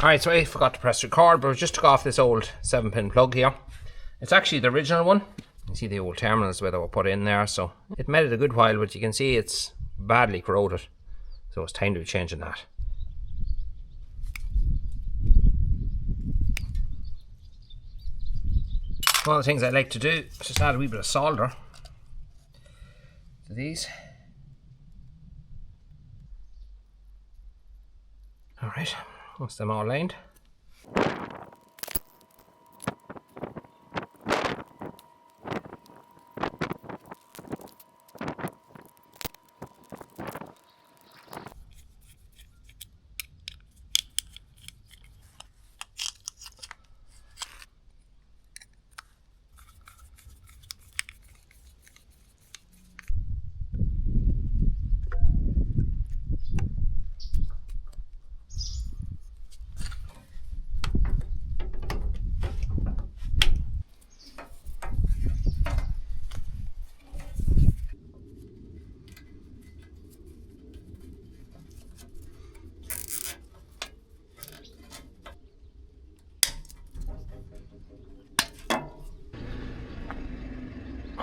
Alright, so I forgot to press record, but I just took off this old 7-pin plug here. It's actually the original one. You see the old terminals where they were put in there, so it made it a good while, but you can see it's badly corroded. So it's time to be changing that. One of the things I like to do is just add a wee bit of solder to these. Alright, once them all lined.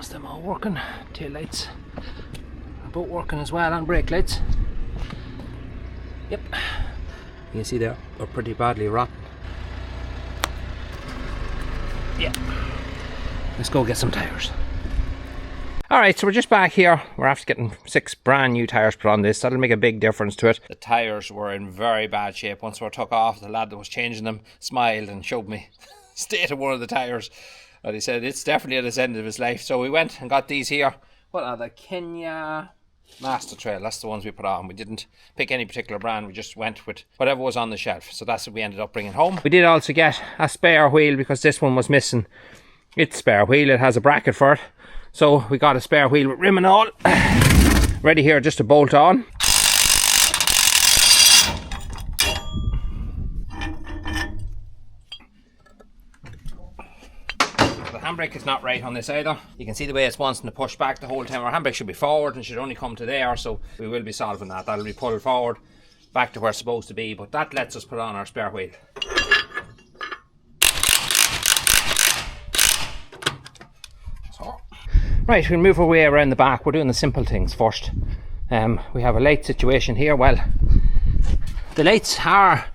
Them all working, tail lights are both working as well, and brake lights. Yep, you can see they're pretty badly rotten. Yeah, let's go get some tyres. Alright, so we're just back here. We're after getting 6 brand new tyres put on this. That'll make a big difference to it. The tyres were in very bad shape. Once we were took off, the lad that was changing them smiled and showed me the state of one of the tyres. And he said it's definitely at the end of his life. So we went and got these here. What are the Kenya Master Trail? That's the ones we put on. We didn't pick any particular brand. We just went with whatever was on the shelf. So that's what we ended up bringing home. We did also get a spare wheel because this one was missing its spare wheel. It has a bracket for it. So we got a spare wheel with rim and all. Ready here just to bolt on. Handbrake is not right on this either. You can see the way it's wanting to push back the whole time. Our handbrake should be forward and should only come to there, so we will be solving that. That'll be pulled forward back to where it's supposed to be, but that lets us put on our spare wheel. So, right, we'll move our way around the back. We're doing the simple things first. We have a light situation here. Well, the lights are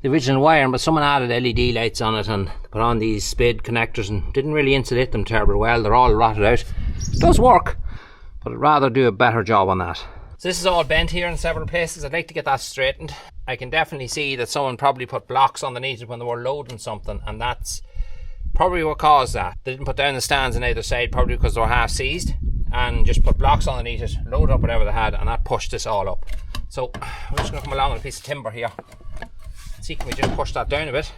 the original wiring, but someone added LED lights on it and put on these spade connectors and didn't really insulate them terribly well. They're all rotted out. It does work, but I'd rather do a better job on that. So this is all bent here in several places. I'd like to get that straightened. I can definitely see that someone probably put blocks underneath it when they were loading something, and that's probably what caused that. They didn't put down the stands on either side, probably because they were half seized, and just put blocks underneath it, load up whatever they had, and that pushed this all up. So I'm just going to come along with a piece of timber here. See, can we just push that down a bit?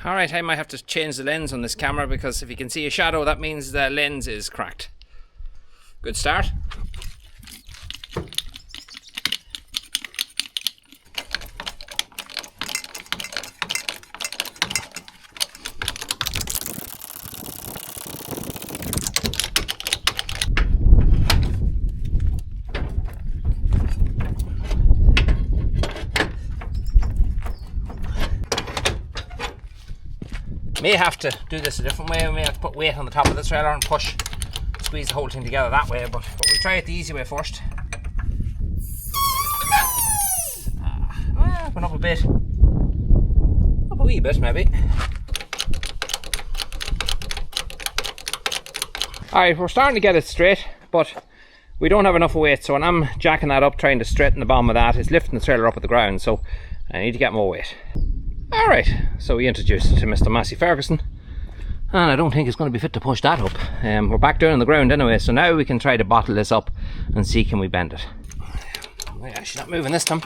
Alright, I might have to change the lens on this camera because if you can see a shadow, that means the lens is cracked. Good start. May have to do this a different way. We may have to put weight on the top of the trailer and push, squeeze the whole thing together that way, but we'll try it the easy way first. Went up a bit. Up a wee bit maybe. Alright, we're starting to get it straight, but we don't have enough weight, so when I'm jacking that up, trying to straighten the bottom of that, it's lifting the trailer up at the ground, so I need to get more weight. Alright, so we introduced it to Mr. Massey Ferguson, and I don't think it's going to be fit to push that up. We're back down on the ground anyway, so now we can try to bottle this up and see can we bend it. Yeah, she's not moving this time.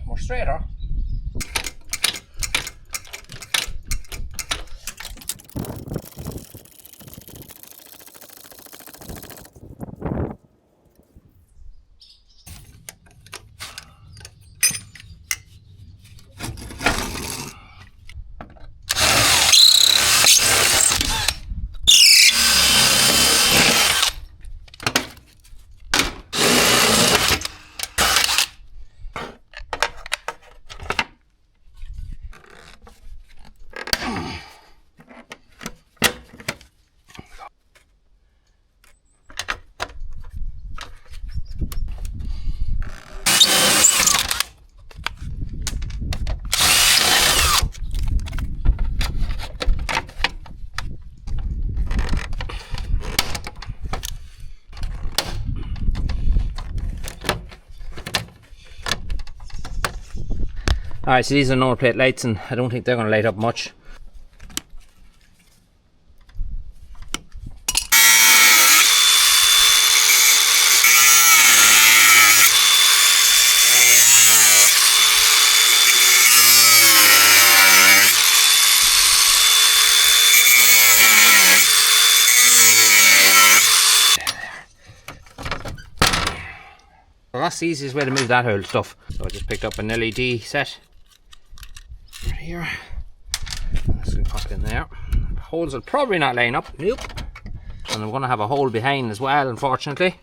More straighter. Alright, so these are number plate lights, and I don't think they're going to light up much. Well, that's the easiest way to move that whole stuff. So I just picked up an LED set. Right here. This will pop in there. The holes will probably not line up. Nope. And I'm going to have a hole behind as well, unfortunately.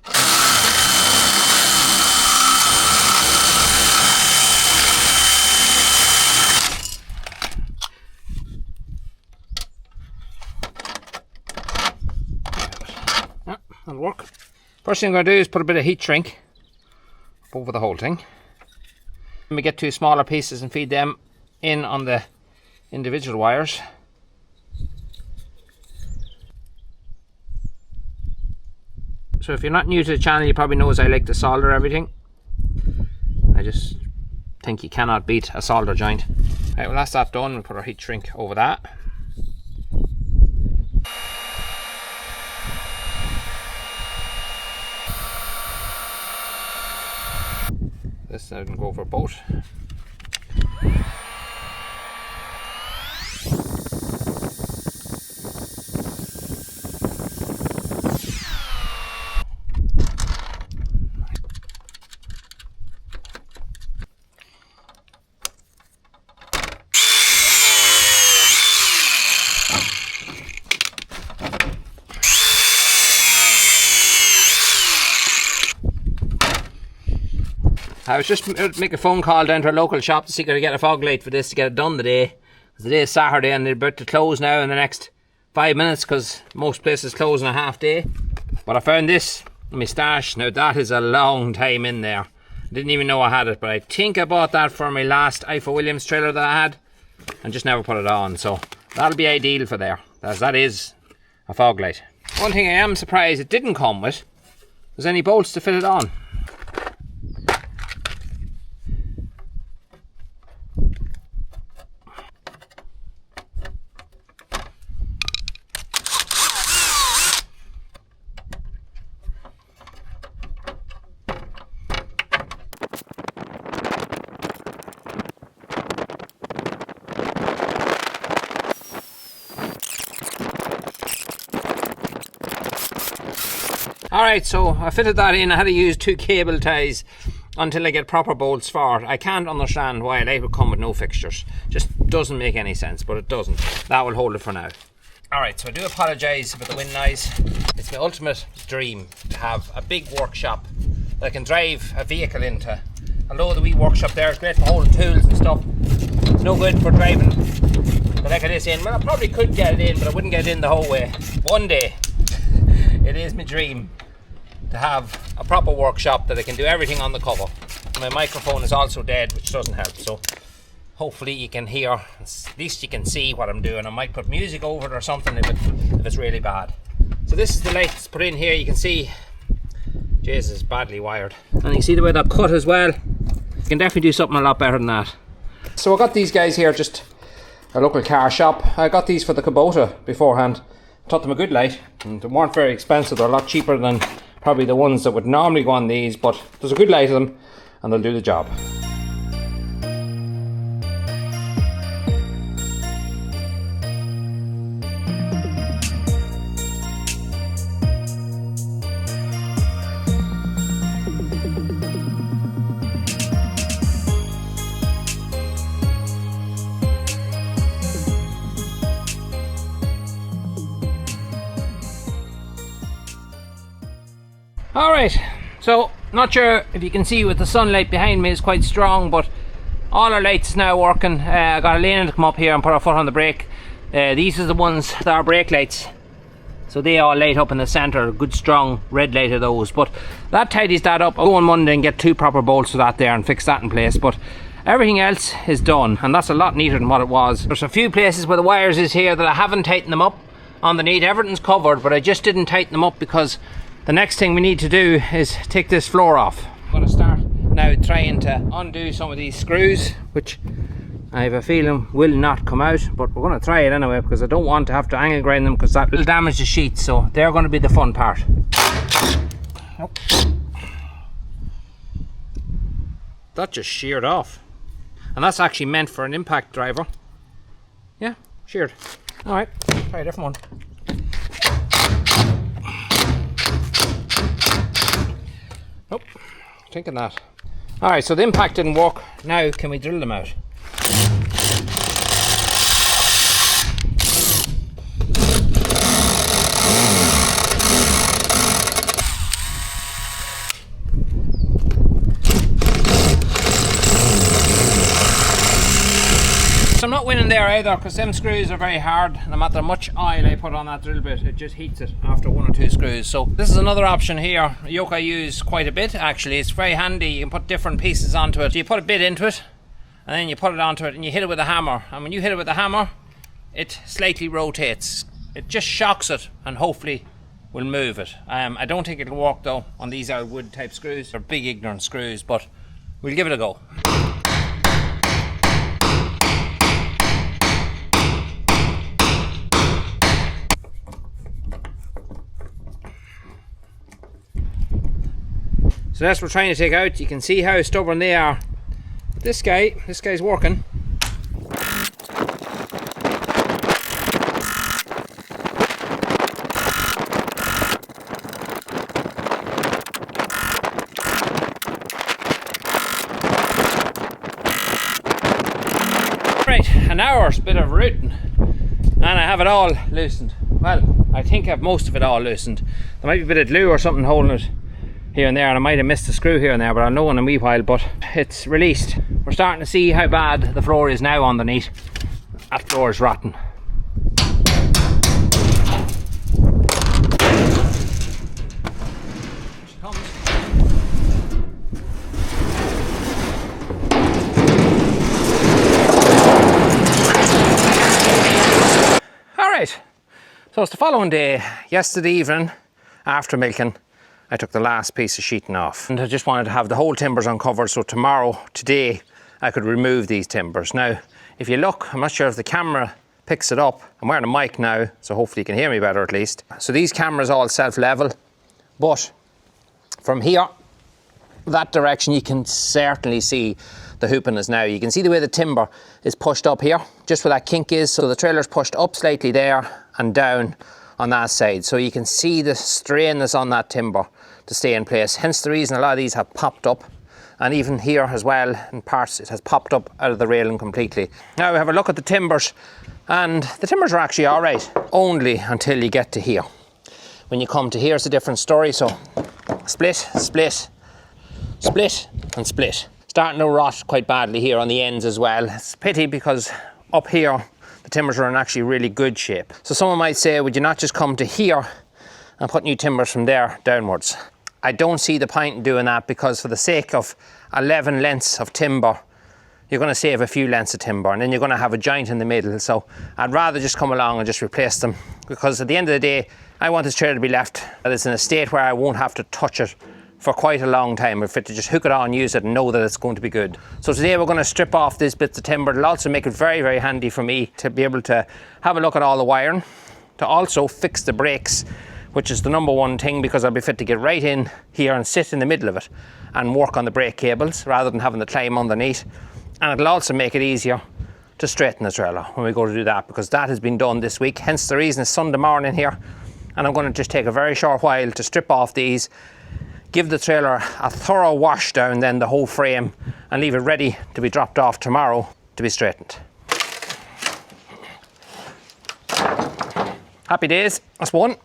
Yeah, that'll work. First thing I'm going to do is put a bit of heat shrink over the whole thing. Then we get two smaller pieces and feed them in on the individual wires. So if you're not new to the channel, you probably know I like to solder everything. I just think you cannot beat a solder joint. Right, well that's that done. We'll put our heat shrink over that. This I can go for both. I was just make a phone call down to a local shop to see if I could get a fog light for this to get it done today. Because today is Saturday and they're about to close now in the next 5 minutes because most places close in a half day. But I found this in my stash. Now that is a long time in there. I didn't even know I had it, but I think I bought that for my last Ifor Williams trailer that I had and just never put it on. So that'll be ideal for there, as that is a fog light. One thing I am surprised it didn't come with was any bolts to fit it on. Alright, so I fitted that in. I had to use 2 cable ties until I get proper bolts for it. I can't understand why they would come with no fixtures. Just doesn't make any sense, but it doesn't. That will hold it for now. Alright, so I do apologise about the wind noise. It's my ultimate dream to have a big workshop that I can drive a vehicle into. Although the wee workshop there is great for holding tools and stuff, it's no good for driving the heck of this in. Well, I probably could get it in, but I wouldn't get it in the whole way. One day, it is my dream to have a proper workshop that I can do everything on the cover. My microphone is also dead, which doesn't help, so hopefully you can hear, at least you can see what I'm doing. I might put music over it or something if it's really bad. So this is the light that's put in here. You can see Jesus, badly wired, and you see the way that cut as well. You can definitely do something a lot better than that. So I got these guys here, just a local car shop. I got these for the Kubota beforehand. Taught them a good light, and they weren't very expensive. They're a lot cheaper than probably the ones that would normally go on these, but there's a good light of them and they'll do the job. Alright, so not sure if you can see with the sunlight behind me is quite strong, but all our lights is now working. I got Elena to come up here and put her foot on the brake. These are the ones that are brake lights, so they all light up in the centre, good strong red light of those. But that tidies that up. I'll go on Monday and get 2 proper bolts for that there and fix that in place, but everything else is done, and that's a lot neater than what it was. There's a few places where the wires is here that I haven't tightened them up underneath. Everything's covered, but I just didn't tighten them up because the next thing we need to do is take this floor off. I'm going to start now trying to undo some of these screws, which I have a feeling will not come out, but we're going to try it anyway because I don't want to have to angle grind them because that will damage the sheets, so they're going to be the fun part. Oh. That just sheared off, and that's actually meant for an impact driver. Yeah, sheared. Alright, try a different one. Nope, thinking that. Alright, so the impact didn't work. Now can we drill them out? So I'm not winning there either because them screws are very hard. No matter how much oil I put on that drill bit, it just heats it after 1 or 2 screws. So this is another option here. A yoke I use quite a bit actually. It's very handy. You can put different pieces onto it. So you put a bit into it and then you put it onto it and you hit it with a hammer. And when you hit it with a hammer, it slightly rotates. It just shocks it and hopefully will move it. I don't think it'll work though on these wood type screws. They're big ignorant screws, but we'll give it a go. So that's what we're trying to take out. You can see how stubborn they are. But this guy's working. Right, an hour's bit of rooting and I have it all loosened. Well, I think I have most of it all loosened. There might be a bit of glue or something holding it here and there, and I might have missed a screw here and there, but I'll know in a wee while. But it's released. We're starting to see how bad the floor is now underneath. That floor is rotten. Here she comes. Alright, so it's the following day. Yesterday evening, after milking, I took the last piece of sheeting off, and I just wanted to have the whole timbers uncovered so today, I could remove these timbers. Now, if you look, I'm not sure if the camera picks it up. I'm wearing a mic now, so hopefully you can hear me better at least. So these cameras all self-level, but from here, that direction, you can certainly see the hooping is now. You can see the way the timber is pushed up here, just where that kink is. So the trailer's pushed up slightly there and down on that side. So you can see the strain that's on that timber to stay in place. Hence the reason a lot of these have popped up. And even here as well, in parts, it has popped up out of the railing completely. Now we have a look at the timbers, and the timbers are actually all right, only until you get to here. When you come to here, it's a different story. So split, split, split, and split. Starting to rot quite badly here on the ends as well. It's a pity because up here, the timbers are in actually really good shape. So someone might say, would you not just come to here and put new timbers from there downwards? I don't see the point in doing that, because for the sake of 11 lengths of timber, you're going to save a few lengths of timber, and then you're going to have a joint in the middle. So I'd rather just come along and just replace them, because at the end of the day, I want this trailer to be left that it's in a state where I won't have to touch it for quite a long time. If it to just hook it on, use it, and know that it's going to be good. So today we're going to strip off these bits of timber. It'll also make it very, very handy for me to be able to have a look at all the wiring to also fix the brakes, which is the number one thing, because I'll be fit to get right in here and sit in the middle of it and work on the brake cables rather than having to climb underneath. And it'll also make it easier to straighten the trailer when we go to do that, because that has been done this week, hence the reason it's Sunday morning here. And I'm going to just take a very short while to strip off these, give the trailer a thorough wash down, then the whole frame, and leave it ready to be dropped off tomorrow to be straightened. Happy days, that's one.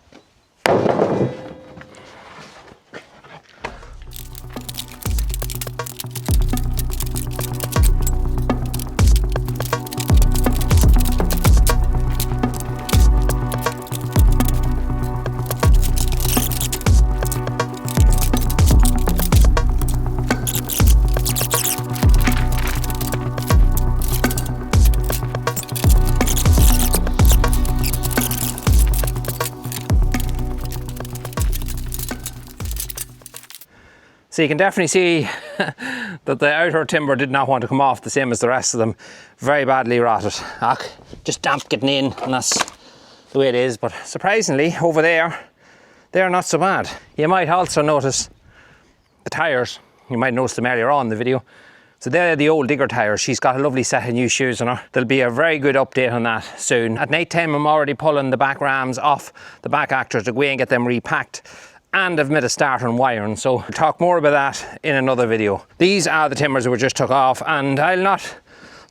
So you can definitely see that the outer timber did not want to come off, the same as the rest of them. Very badly rotted. Just damp getting in, and that's the way it is. But surprisingly, over there, they're not so bad. You might also notice the tyres. You might notice them earlier on in the video. So they're the old digger tyres. She's got a lovely set of new shoes on her. There'll be a very good update on that soon. At night time, I'm already pulling the back rams off the back actors to go and get them repacked. And I've made a start on wiring, so we'll talk more about that in another video. These are the timbers that we just took off, and I'll not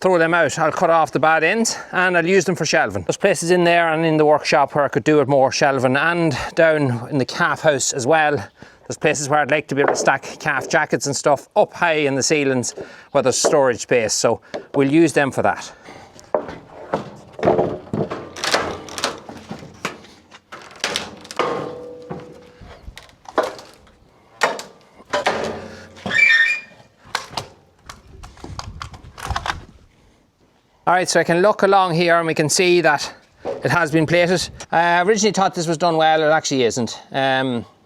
throw them out. I'll cut off the bad ends and I'll use them for shelving. There's places in there and in the workshop where I could do it more shelving, and down in the calf house as well. There's places where I'd like to be able to stack calf jackets and stuff up high in the ceilings where there's storage space, so we'll use them for that. Alright, so I can look along here and we can see that it has been plated. I originally thought this was done well. It actually isn't.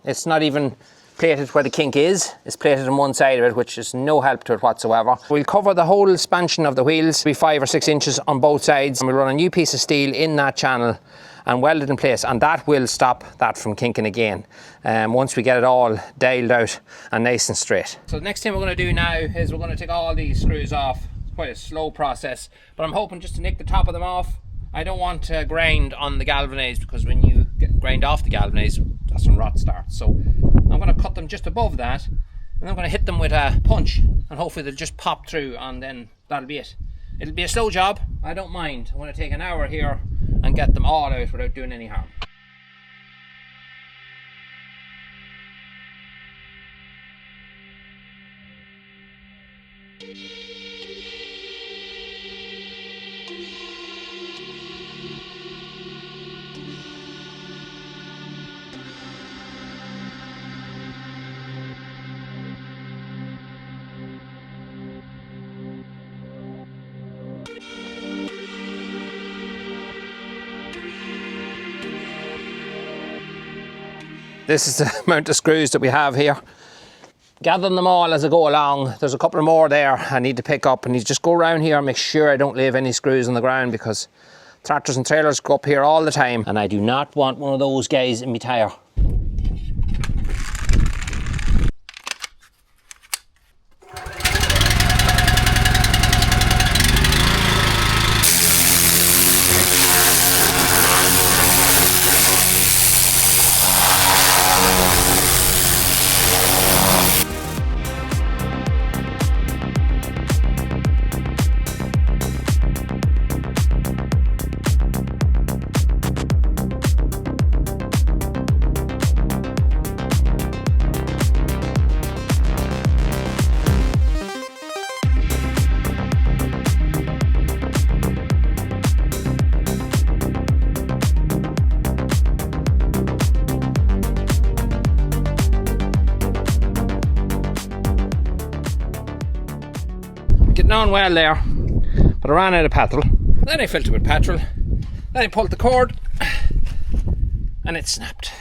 It's not even plated where the kink is. It's plated on one side of it, which is no help to it whatsoever. We'll cover the whole expansion of the wheels, be 5 or 6 inches on both sides, and we'll run a new piece of steel in that channel and weld it in place, and that will stop that from kinking again once we get it all dialed out and nice and straight. So the next thing we're going to do now is we're going to take all these screws off. Quite a slow process, but I'm hoping just to nick the top of them off. I don't want to grind on the galvanized, because when you grind off the galvanized, that's when rot starts. So I'm going to cut them just above that, and I'm going to hit them with a punch, and hopefully they'll just pop through, and then that'll be it. It'll be a slow job, I don't mind. I want to take an hour here and get them all out without doing any harm. This is the amount of screws that we have here. Gathering them all as I go along. There's a couple more there I need to pick up, and you just go around here and make sure I don't leave any screws on the ground, because tractors and trailers go up here all the time, and I do not want one of those guys in my tyre. Getting on well there, but I ran out of petrol. Then I filled it with petrol. Then I pulled the cord and it snapped.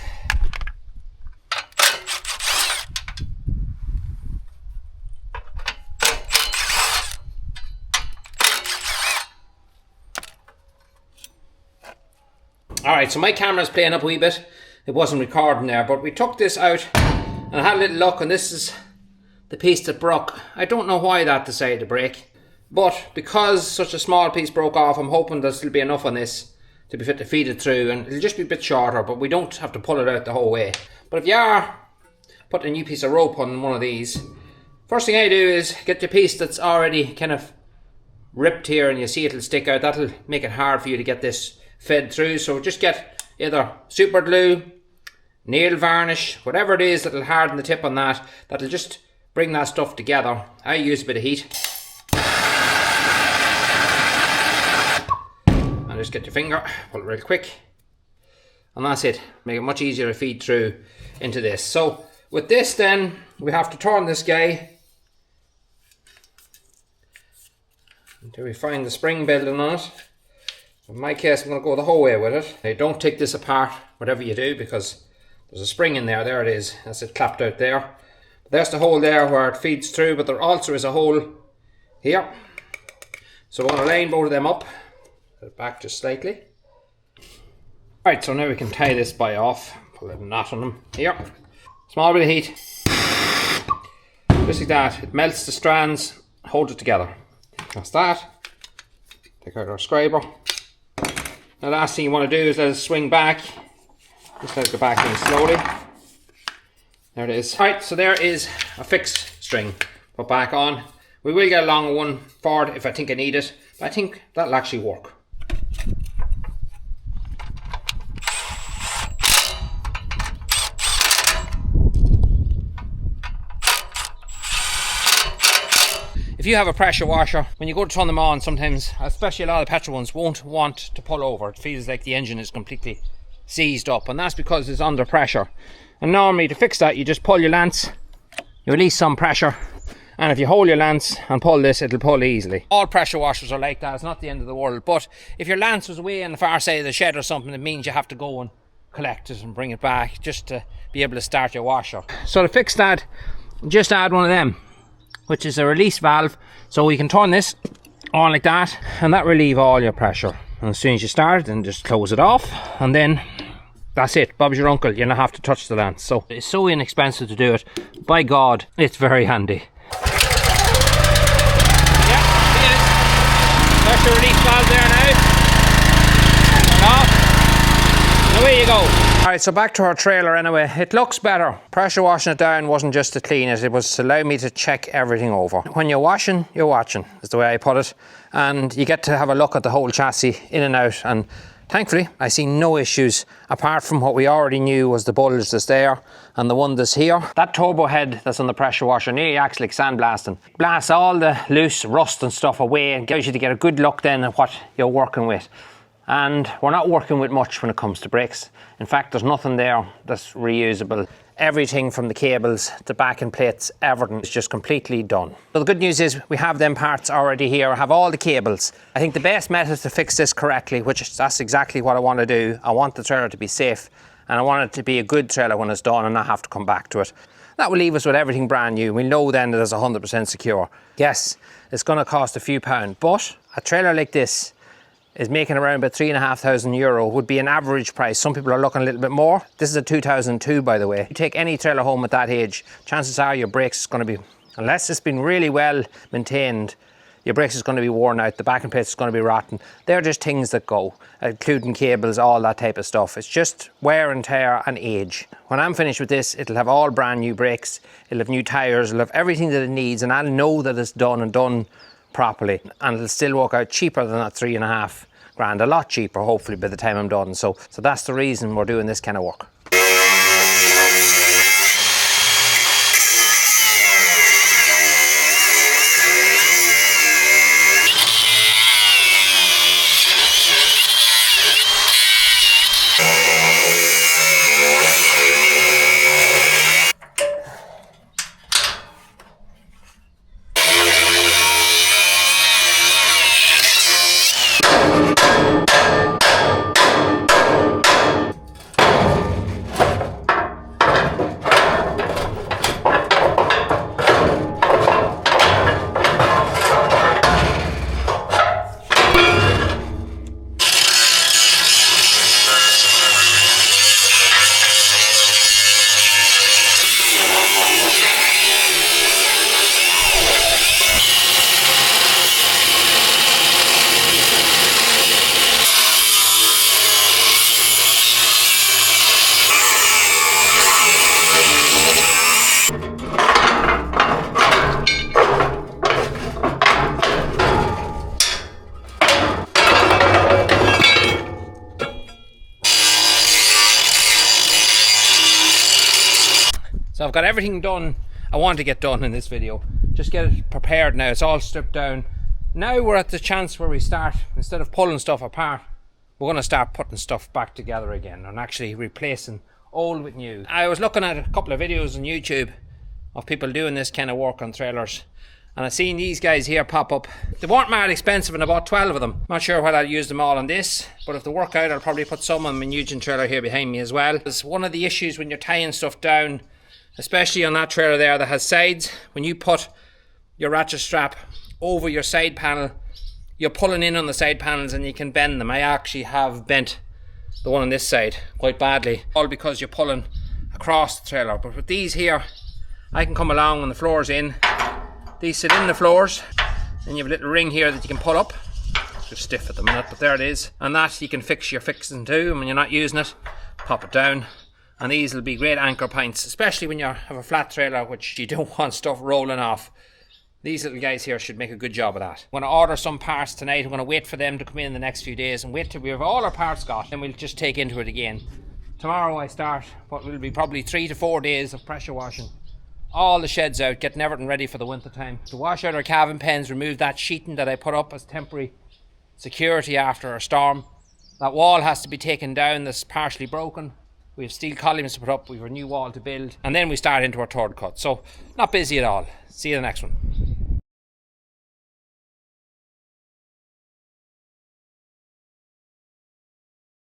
Alright, so my camera's playing up a wee bit. It wasn't recording there, but we took this out and I had a little look, and this is the piece that broke. I don't know why that decided to break, but because such a small piece broke off, I'm hoping there'll still be enough on this to be fit to feed it through, and it'll just be a bit shorter, but we don't have to pull it out the whole way. But if you are putting a new piece of rope on one of these, first thing I do is get your piece that's already kind of ripped here, and you see it'll stick out. That'll make it hard for you to get this fed through, so just get either super glue, nail varnish, whatever it is that'll harden the tip on that, that'll just bring that stuff together. I use a bit of heat. And just get your finger, pull it real quick, and that's it. Make it much easier to feed through into this. So with this then, we have to turn this guy until we find the spring building on it. In my case, I'm going to go the whole way with it. Now, don't take this apart, whatever you do, because there's a spring in there. There it is. That's it clapped out there. But there's the hole there where it feeds through, but there also is a hole here. So we're going to line both of them up. Put it back just slightly. Right, so now we can tie this by off. Pull a knot on them. Here. Small bit of heat. Just like that. It melts the strands, holds it together. That's that. Take out our scriber. Now, the last thing you want to do is let it swing back. Just let it go back in slowly. There it is. Right, so there is a fixed string put back on. We will get a longer one for it if I think I need it, but I think that'll actually work. If you have a pressure washer, when you go to turn them on, sometimes, especially a lot of the petrol ones, won't want to pull over. It feels like the engine is completely seized up, and that's because it's under pressure. And normally to fix that, you just pull your lance, you release some pressure, and if you hold your lance and pull this, it'll pull easily. All pressure washers are like that. It's not the end of the world, but if your lance was away on the far side of the shed or something, it means you have to go and collect it and bring it back just to be able to start your washer. So to fix that, just add one of them, which is a release valve, so you can turn this on like that, and that relieve all your pressure. And as soon as you start, then just close it off, and then that's it. Bob's your uncle. You don't have to touch the lance. So it's so inexpensive to do it. By God, it's very handy. Yeah, see it. There's the release valve there now. Turn off. And away you go. Alright, so back to our trailer anyway. It looks better. Pressure washing it down wasn't just to clean it, it was to allow me to check everything over. When you're washing, you're watching, is the way I put it. And you get to have a look at the whole chassis in and out. And thankfully, I see no issues apart from what we already knew was the bulge that's there and the one that's here. That turbo head that's on the pressure washer nearly acts like sandblasting. Blasts all the loose rust and stuff away and gives you to get a good look then at what you're working with. And we're not working with much when it comes to brakes. In fact, there's nothing there that's reusable. Everything from the cables, the backing plates, everything is just completely done. So the good news is we have them parts already here. I have all the cables. I think the best method to fix this correctly, which that's exactly what I want to do. I want the trailer to be safe, and I want it to be a good trailer when it's done and not have to come back to it. That will leave us with everything brand new. We know then that it's 100% secure. Yes, it's going to cost a few pounds, but a trailer like this is making around about €3,500 would be an average price. Some people are looking a little bit more. This is a 2002, by the way. You take any trailer home at that age, chances are your brakes is going to be, unless it's been really well maintained, your brakes is going to be worn out, the backing plates is going to be rotten. They're just things that go, including cables, all that type of stuff. It's just wear and tear and age. When I'm finished with this, it'll have all brand new brakes, it'll have new tyres, it'll have everything that it needs, and I'll know that it's done and done properly, and it'll still work out cheaper than that $3,500, a lot cheaper hopefully by the time I'm done. So that's the reason we're doing this kind of work. So I've got everything done I want to get done in this video. Just get it prepared now. It's all stripped down. Now we're at the chance where we start, instead of pulling stuff apart, we're going to start putting stuff back together again and actually replacing old with new. I was looking at a couple of videos on YouTube of people doing this kind of work on trailers, and I've seen these guys here pop up. They weren't mad expensive, and I bought 12 of them. Not sure whether I'll use them all on this, but if they work out, I'll probably put some on my Nugent trailer here behind me as well. It's one of the issues when you're tying stuff down, especially on that trailer there that has sides. When you put your ratchet strap over your side panel, you're pulling in on the side panels and you can bend them. I actually have bent the one on this side quite badly, all because you're pulling across the trailer. But with these here, I can come along when the floor's in. These sit in the floors, and you have a little ring here that you can pull up. It's just stiff at the minute, but there it is. And that you can fix your fixing to, and when you're not using it, pop it down. And these will be great anchor points, especially when you have a flat trailer, which you don't want stuff rolling off. These little guys here should make a good job of that. I'm going to order some parts tonight. I'm going to wait for them to come in the next few days and wait till we have all our parts got. Then we'll just take into it again. Tomorrow I start what will be probably 3 to 4 days of pressure washing all the sheds out, getting everything ready for the winter time. To wash out our calving pens, remove that sheeting that I put up as temporary security after a storm. That wall has to be taken down, that's partially broken. We have steel columns to put up, we have a new wall to build, and then we start into our third cut. So not busy at all. See you in the next one.